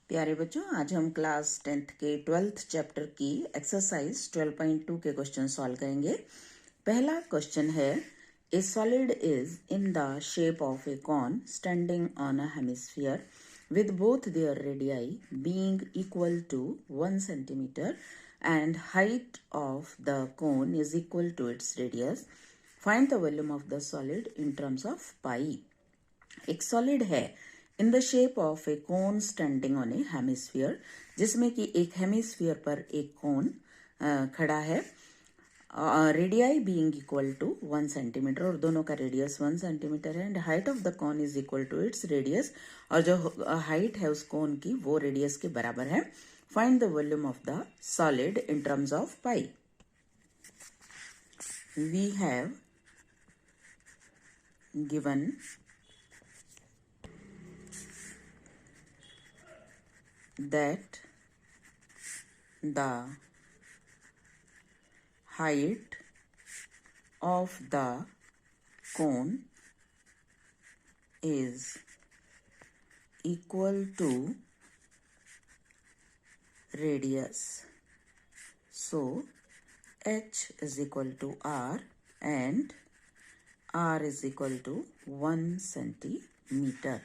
प्यारे बच्चों, आज हम क्लास 10th के 12th चैप्टर की एक्सरसाइज 12.2 के क्वेश्चन सॉल्व करेंगे। पहला क्वेश्चन है, a solid is in the shape of a cone standing on a hemisphere with both their radii being equal to 1 centimeter and height of the cone is equal to its radius. Find the volume of the solid in terms of pi. एक solid है in the shape of a cone standing on a hemisphere, जिसमें कि एक hemisphere पर एक cone खड़ा है, radii being equal to 1 centimetre और दोनों का रेडियस 1 सेंटीमीटर है and height of the cone is equal to its radius, और जो हाइट है उस कोन की वो रेडियस के बराबर है। Find the volume of the solid in terms of pi. We have given that the height of the cone is equal to radius. So h is equal to r and r is equal to 1 centimeter.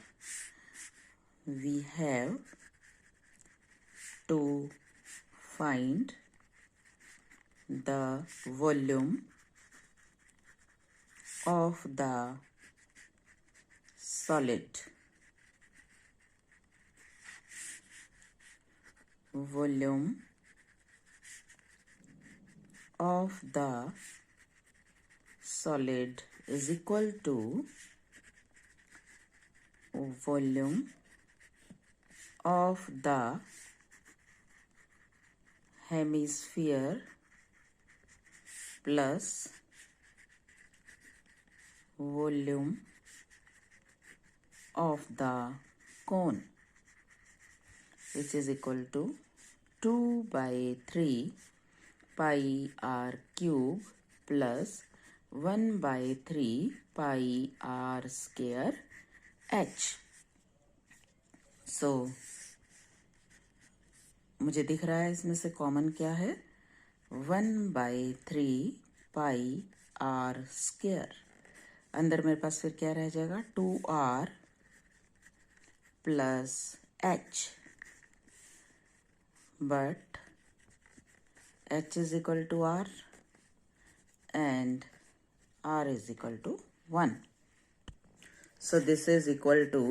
We have to find the volume of the solid. Volume of the solid is equal to volume of the hemisphere plus volume of the cone, which is equal to 2 by 3 pi r cube plus 1 by 3 pi r square h. So मुझे दिख रहा है इसमें से common क्या है, 1 by 3 pi r square. अंदर मेरे पास फिर क्या रह जाएगा, 2r plus h, but h is equal to r and r is equal to 1. So this is equal to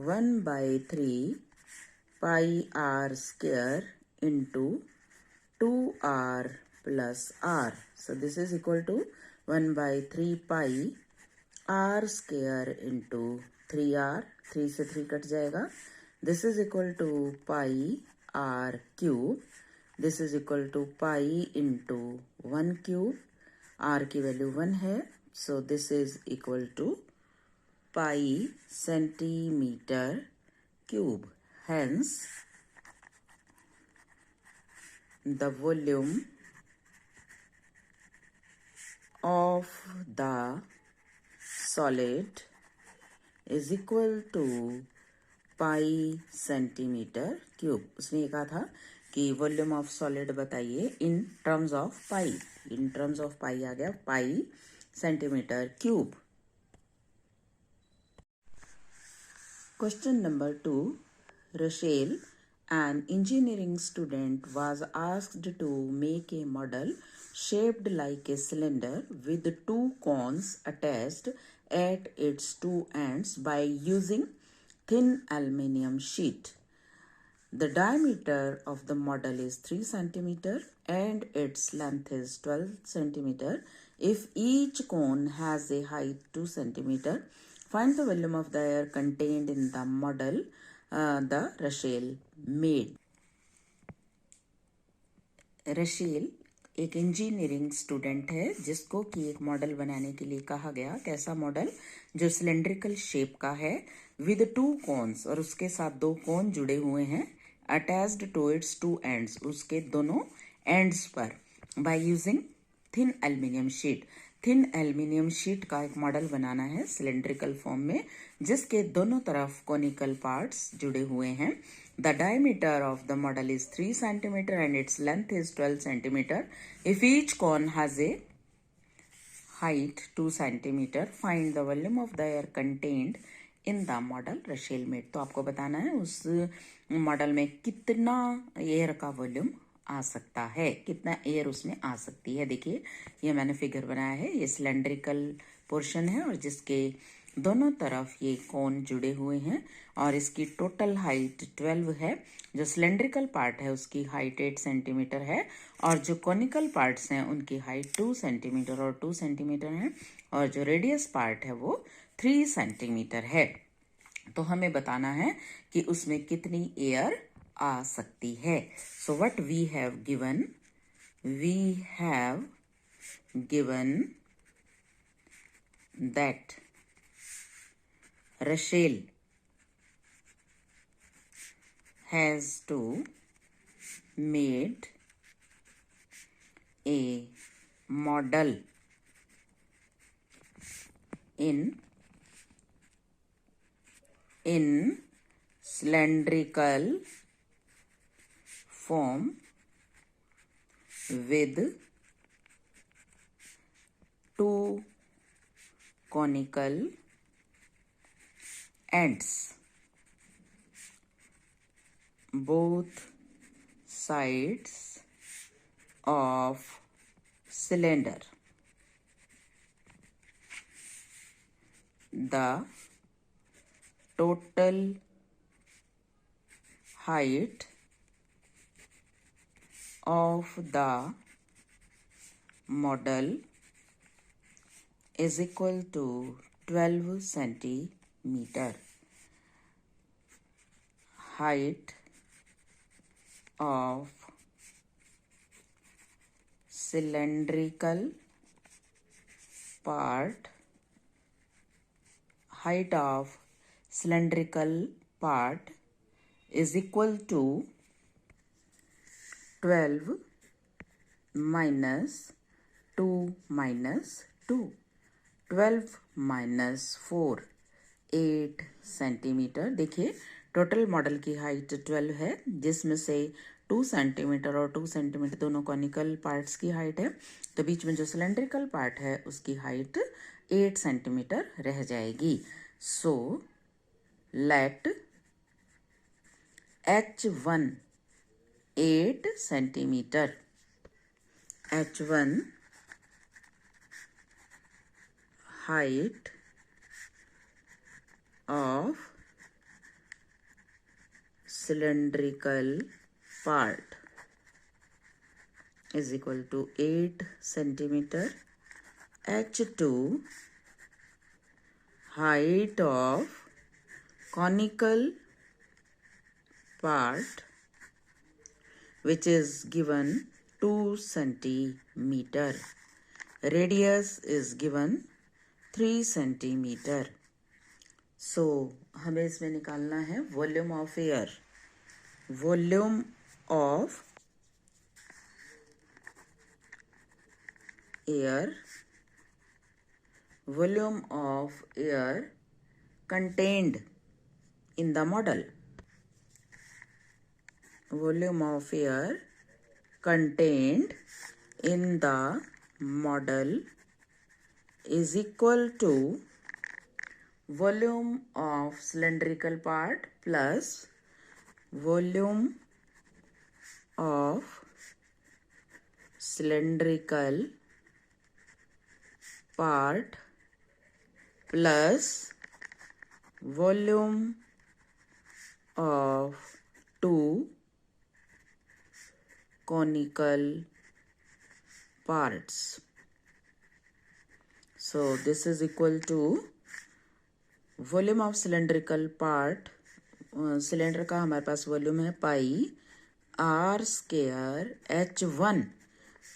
1 by 3 pi r square into 2r plus r. So this is equal to 1 by 3 pi r square into 3r. 3 से 3 cut जाएगा. This is equal to pi r cube. This is equal to pi into 1 cube. r की value 1 है. So this is equal to pi centimeter cube. Hence, the volume of the solid is equal to pi centimeter cube. उसने ये कहा था कि volume of solid बताइए in terms of pi. In terms of pi आ गया pi centimetre cube. Question number 2. Rachel, an engineering student, was asked to make a model shaped like a cylinder with two cones attached at its two ends by using thin aluminium sheet. The diameter of the model is 3 centimeter and its length is 12 centimeter. If each cone has a height 2 centimeter, find the volume of the air contained in the model the Rachel made. Rachel एक engineering student है जिसको कि एक model बनाने के लिए कहा गया. कैसा मॉडल? जो सिलेंड्रिकल शेप का है, विद 2 कोन्स, और उसके साथ 2 कोन जुड़े हुए हैं, अटैच्ड टू इट्स 2 एंड्स, उसके दोनों एंड्स पर, by using thin aluminium sheet. Thin aluminium sheet का एक मॉडल बनाना है सिलेंड्रिकल फॉर्म में, जिसके दोनों तरफ कॉनिकल पार्ट्स जुड़े हुए हैं. The diameter of the model is 3 centimeter and its length is 12 centimeter. If each cone has a height 2 centimeter, find the volume of the air contained in the model Rachel made. तो आपको बताना है उस model में कितना air का volume आ सकता है, कितना एयर उसमें आ सकती है. देखिए ये मैंने फिगर बनाया है, ये सिलेंड्रिकल पोर्शन है और जिसके दोनों तरफ ये कोन जुड़े हुए हैं और इसकी टोटल हाइट 12 है. जो सिलेंड्रिकल पार्ट है उसकी हाइट 8 सेंटीमीटर है और जो कॉनिकल पार्ट्स हैं उनकी हाइट 2 सेंटीमीटर और 2 सेंटीमीटर है और जो रेडियस पार्ट है वो 3 सेंटीमीटर है. तो हमें बताना है कि उसमें कितनी एयर आ सकती है. So what we have given that Rachel has to made a model in cylindrical form with 2 conical ends, both sides of cylinder. The total height of the model is equal to 12 centimeter. Height of cylindrical part is equal to 12 minus 2 minus 2. 12 minus 4 8 centimetre. देखिए total model की height 12 है, जिसमें से 2 centimetre और 2 centimetre दोनों conical parts की height है. तो बीच में जो सिलेंड्रिकल पार्ट है उसकी हाइट 8 सेंटीमीटर रह जाएगी. So let H1 8 centimetre, H1 height of cylindrical part is equal to 8 centimeter. H2 height of conical part which is given 2 centimeter. Radius is given 3 centimeter. So हमें इसमें निकालना है volume of air. Volume of air contained in the model. Volume of air contained in the model is equal to volume of cylindrical part plus volume of cylindrical part plus volume of 2 conical parts. So this is equal to volume of cylindrical part, cylinder का हमारे पास volume है pi r square H1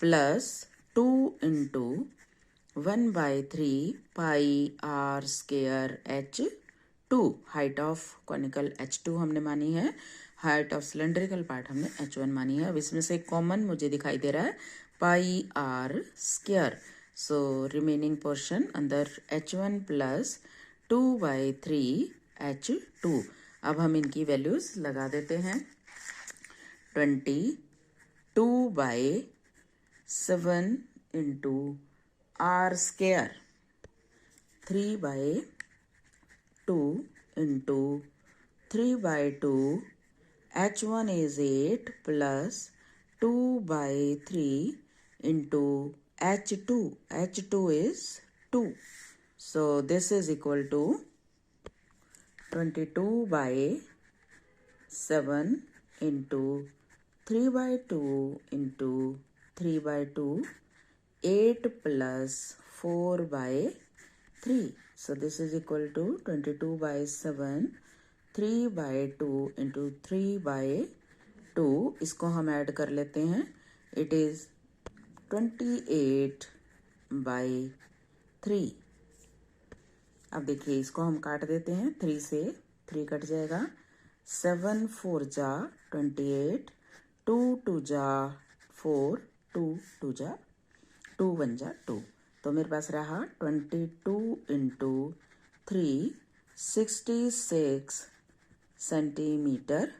plus 2 into 1/3 pi r square H2. Height of conical H2 हमने मानी है, height of cylindrical part हमने H1 मानी है. अब इसमें से कॉमन मुझे दिखाई दे रहा है pi r square. So remaining portion अंदर H1 प्लस 2/3 H2। अब हम इनकी वैल्यूज लगा देते हैं। 22/7 into R square, 3/2 into 3/2, H1 is 8 plus 2/3 into H2. H2 is 2. So this is equal to 22/7 into 3/2 into 3/2, 8 plus 4/3. So this is equal to 22/7, 3/2 into 3/2, इसको हम add कर लेते हैं। It is 28/3। अब देखिए इसको हम काट देते हैं, 3 से 3 कट जाएगा, 7 4 जा 28, 2 2 जा 4, 2 2 जा 2 1 जा 2। तो मेरे पास रहा 22 into 3, 66 centimetre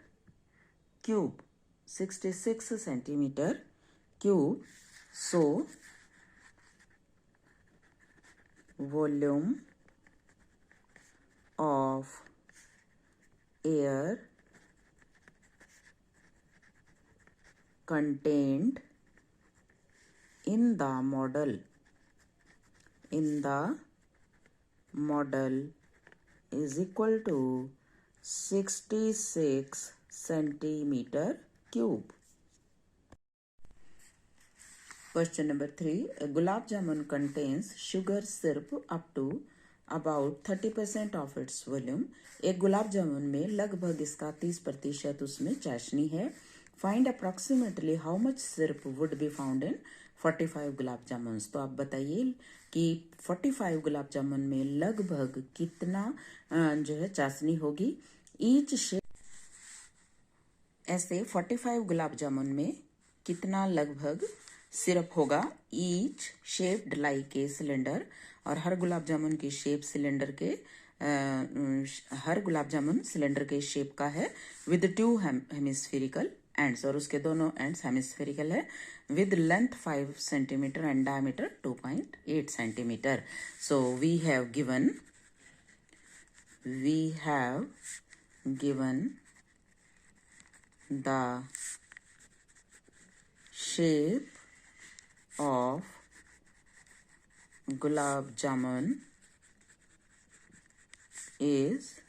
cube, 66 centimetre cube. So volume of air contained in the model is equal to 66 centimeter cube. Question number 3. A gulab jamun contains sugar syrup up to about 30% of its volume. एक गुलाब जामुन में लगभग इसका 30% उसमें चाशनी है। Find approximately how much syrup would be found in 45 gulab jamun. तो आप बताइए कि 45 गुलाब जामुन में लगभग कितना जो है चाशनी होगी। ईच शेप, ऐसे 45 गुलाब जामुन में कितना लगभग सिरप होगा। Each shaped like a cylinder, और हर गुलाब जामुन की शेप सिलेंडर के हर गुलाब जामुन सिलेंडर के शेप का है। विद 2 हेमिस्फेरिकल एंड्स, और उसके दोनों एंड्स हेमिस्फेरिकल है। With length 5 centimetre and diameter 2.8 centimetre. So we have given the shape of gulab jamun is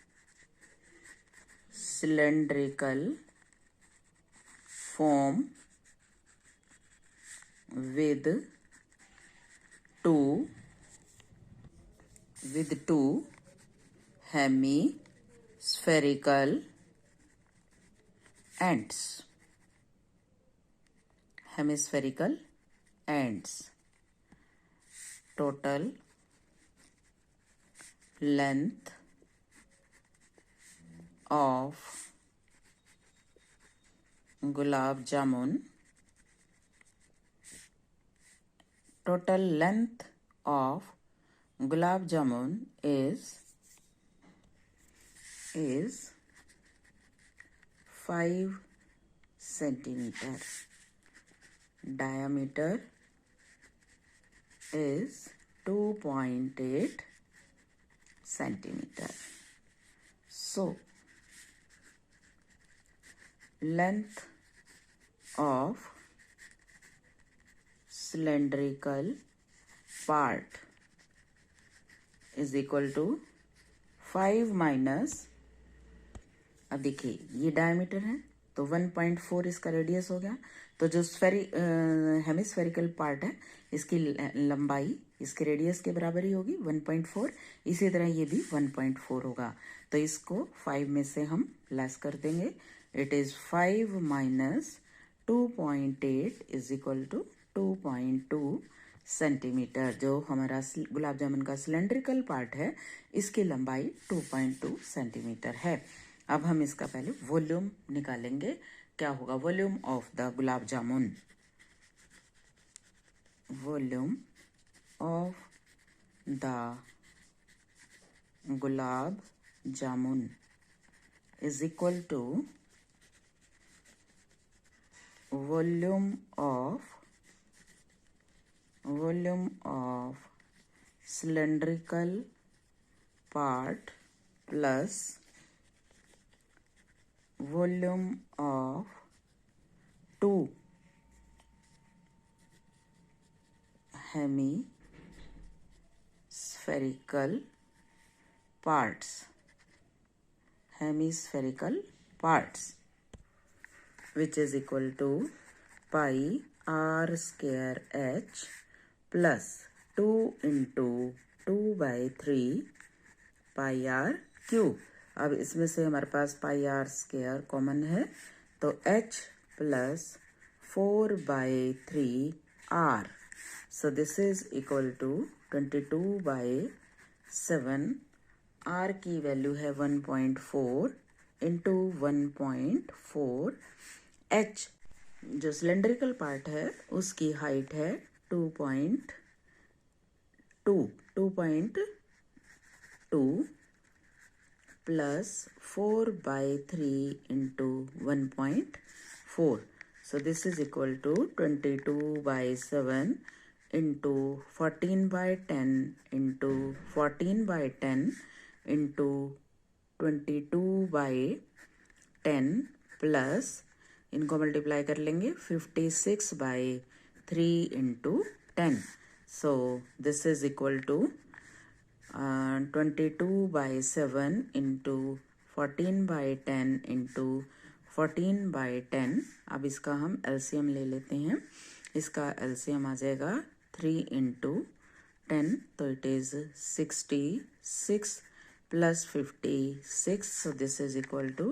cylindrical form with two hemispherical ends. Total length of gulab jamun is 5 centimeter. Diameter is 2.8 centimeter. So length of cylindrical part is equal to 5 minus, अब देखिए ये diameter है तो 1.4 इसका radius हो गया। तो जो हेमिस्फेरिकल पार्ट है इसकी लंबाई इसके रेडियस के बराबर ही होगी 1.4। इसी तरह ये भी 1.4 होगा। तो इसको 5 में से हम लेस कर देंगे। It is 5 minus 2.8 is equal to 2.2 centimetre. जो हमारा गुलाब जामुन का सिलेंड्रिकल पार्ट है इसकी लंबाई 2.2 सेंटीमीटर है। अब हम इसका पहले वॉल्यूम निकालेंगे। क्या होगा volume of the gulab jamun? Volume of the gulab jamun is equal to volume of cylindrical part plus volume of two hemispherical parts, which is equal to pi r square h plus 2 into 2 by 3 pi r cube. अब इसमें से हमारे पास pi r square common है, तो h plus 4/3 r, so this is equal to 22/7। r की value है 1.4 into 1.4। h जो सिलेंड्रिकल पार्ट है उसकी हाइट है 2.2 plus 4/3 into 1.4. So this is equal to 22/7 into 14/10 into 14/10 into 22/10 plus इनको मल्टीप्लाई कर लेंगे 56/3 into 10. So this is equal to 22/7 into 14/10 into 14/10। अब इसका हम एलसीएम ले लेते हैं। इसका एलसीएम आ जाएगा 3 into 10, तो it is 66 plus 56, so this is equal to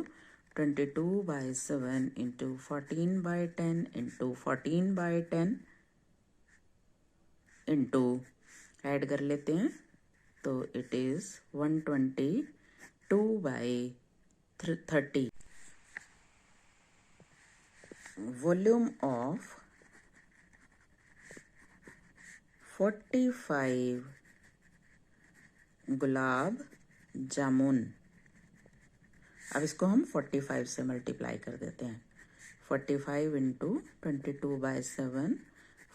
22/7 into 14/10 into 14/10 into add कर लेते हैं, तो it is 122/30। Volume of 45 gulab jamun. अब इसको हम 45 से मल्टीप्लाई कर देते हैं। 45 इंटू 22/7,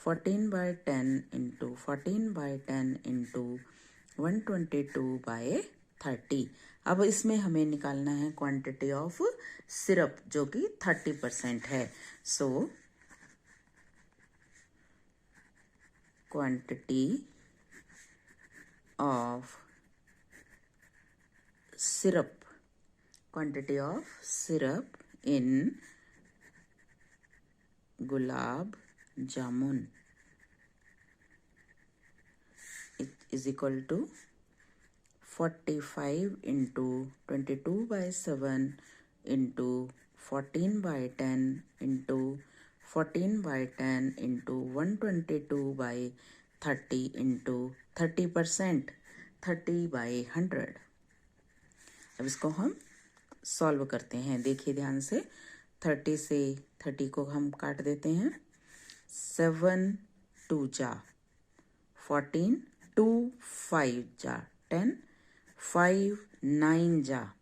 14/10 इंटू 14/10 इंटू 122/30। अब इसमें हमें निकालना है क्वांटिटी ऑफ सिरप जो कि 30% है। So quantity of syrup in gulab jamun is equal to 45 into 22/7 into 14/10 into 14/10 into 122/30 into 30%, 30/100। अब इसको हम सॉल्व करते हैं। देखिए ध्यान से, 30 से 30 को हम काट देते हैं। 7 2 जा 14, 2 5 जा 10, 5 9 जा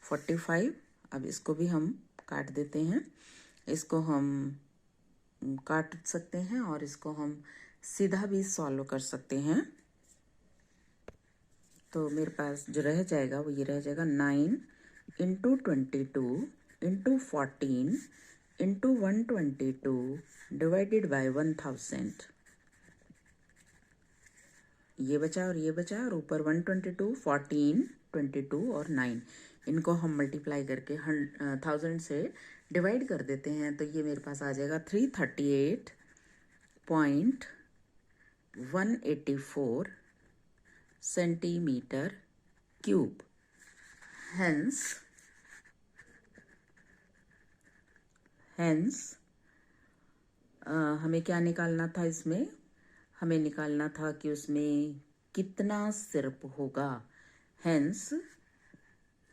45। अब इसको भी हम काट देते हैं। इसको हम काट सकते हैं और इसको हम सीधा भी सॉल्व कर सकते हैं। तो मेरे पास जो रह जाएगा वो ये रह जाएगा 9 into 22 into 14 into 122 divided by 1000। ये बचा और ये बचा, और ऊपर 122, 14, 22 और 9, इनको हम मल्टीप्लाई करके 1000 से डिवाइड कर देते हैं, तो ये मेरे पास आ जाएगा 338.184 सेंटीमीटर क्यूब। हेंस हमें क्या निकालना था? इसमें हमें निकालना था कि उसमें कितना सिरप होगा। Hence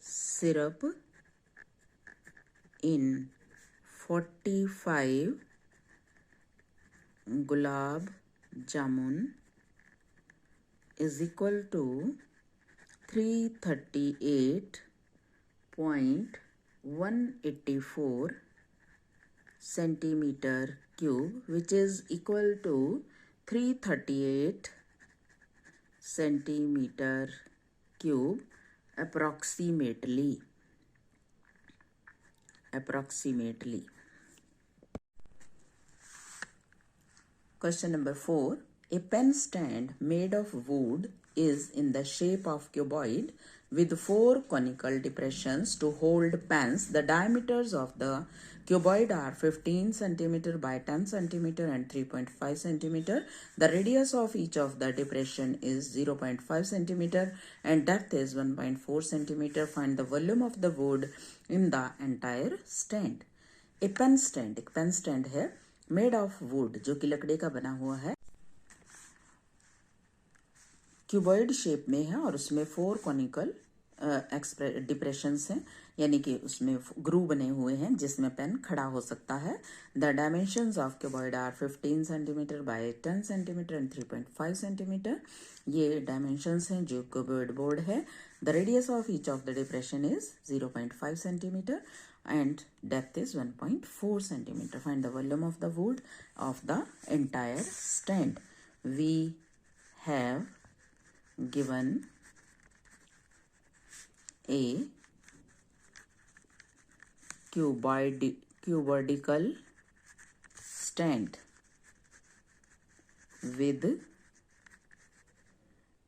syrup in 45 gulab jamun is equal to 338.184 centimeter cube, which is equal to 338 centimeter cube approximately. Question number 4. A pen stand made of wood is in the shape of cuboid with 4 conical depressions to hold pens. The diameters of the cuboid are 15 cm by 10 cm and 3.5 cm. The radius of each of the depression is 0.5 cm and depth is 1.4 cm. Find the volume of the wood in the entire stand. A pen stand, एक pen stand है made of would, जो कि लकड़ी का बना हुआ है, cuboid shape में है और उसमें 4 कॉनिकल डिप्रेशंस हैं, यानी कि उसमें ग्रू बने हुए हैं जिसमें पेन खड़ा हो सकता है. The dimensions of cuboid are 15 centimetre by 10 centimetre and 3.5 centimetre. ये डायमेंशंस हैं जो क्यूबॉइड बोर्ड है. The radius of each of the depression is 0.5 centimetre and depth is 1.4 centimeter. Find the volume of the wood of the entire stand. We have given a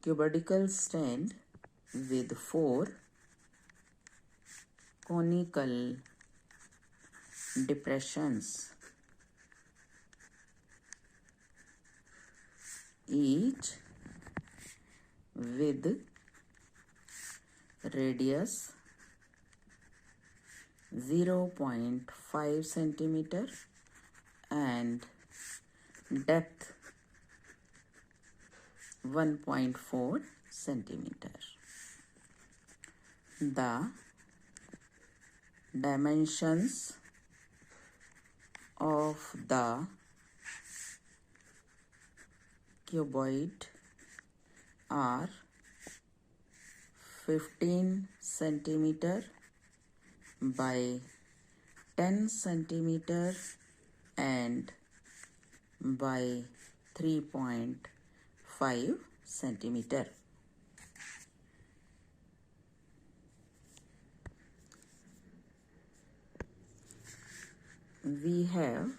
cuboidal stand with 4 conical depressions, each with radius 0.5 centimeter and depth 1.4 centimeter. The dimensions of the cuboid are 15 centimeter by 10 centimeter and by 3.5 centimeter. We have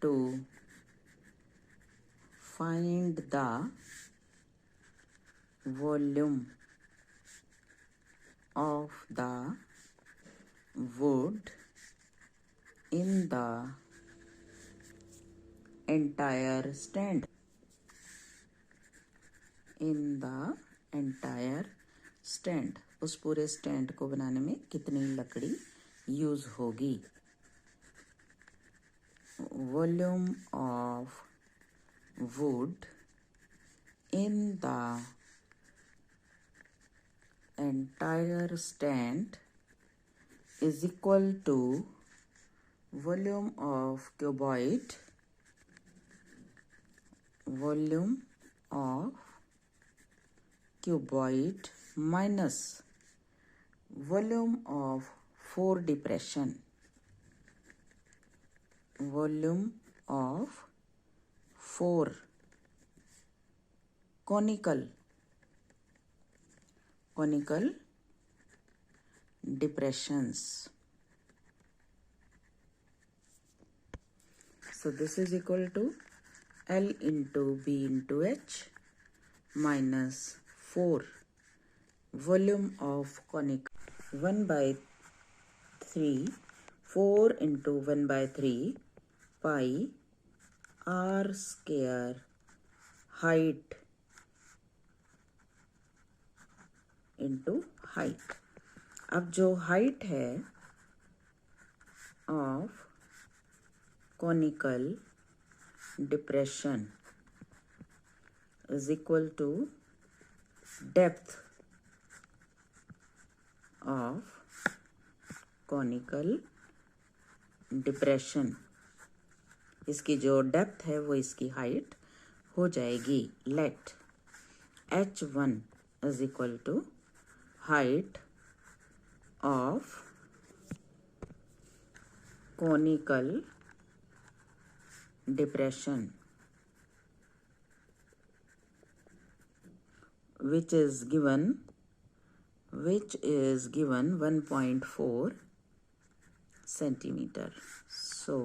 to find the volume of the wood in the entire stand. उस पूरे stand को बनाने में कितनी लकड़ी use होगी. Volume of wood in the entire stand is equal to volume of cuboid minus volume of 4 depression. Volume of 4 conical depressions. So this is equal to L into B into H minus 4 volume of conical 1 by 3 4 into 1 by 3 pi r square height into height. अब जो height है of conical depression is equal to depth of conical depression. इसकी जो depth है वो इसकी height हो जाएगी let h1 is equal to height of conical depression which is given 1.4 centimeter. So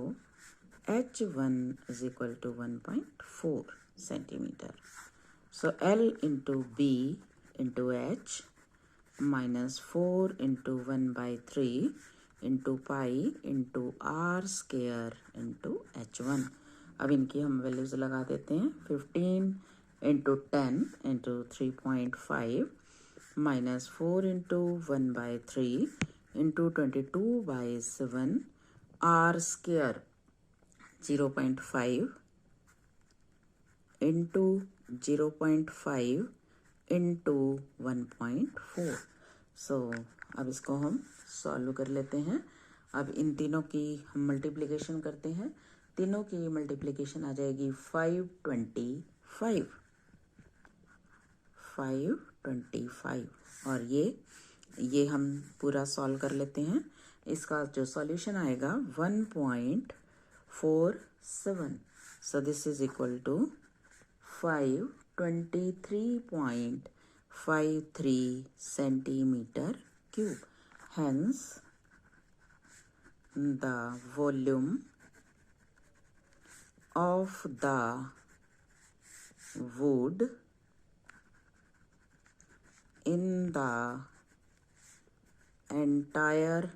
h1 is equal to 1.4 centimeter. So L into B into H minus 4 into 1 by 3 into pi into r square into h1. अब इनकी हम values लगा देते हैं. 15 into 10 into 3.5 minus 4 into 1 by 3 into 22 by 7 r square 0.5 into 0.5 into 1.4. सो अब इसको हम solve कर लेते हैं. अब इन तीनों की हम मल्टीप्लिकेशन करते हैं. तीनों की मल्टीप्लिकेशन आ जाएगी 525 और ये हम पूरा सॉल्व कर लेते हैं. इसका जो सॉल्यूशन आएगा 1.47. So this is equal to 523.53 centimeter cube. Hence, the volume of the wood in the entire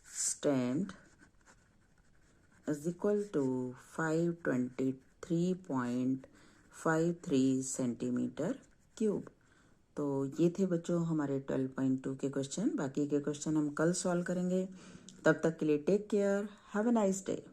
stand is equal to 523.53 centimetre cube. तो ये थे बच्चों हमारे 12.2 के क्वेश्चन. बाकी के क्वेश्चन हम कल सॉल्व करेंगे. तब तक के लिए take care. Have a nice day.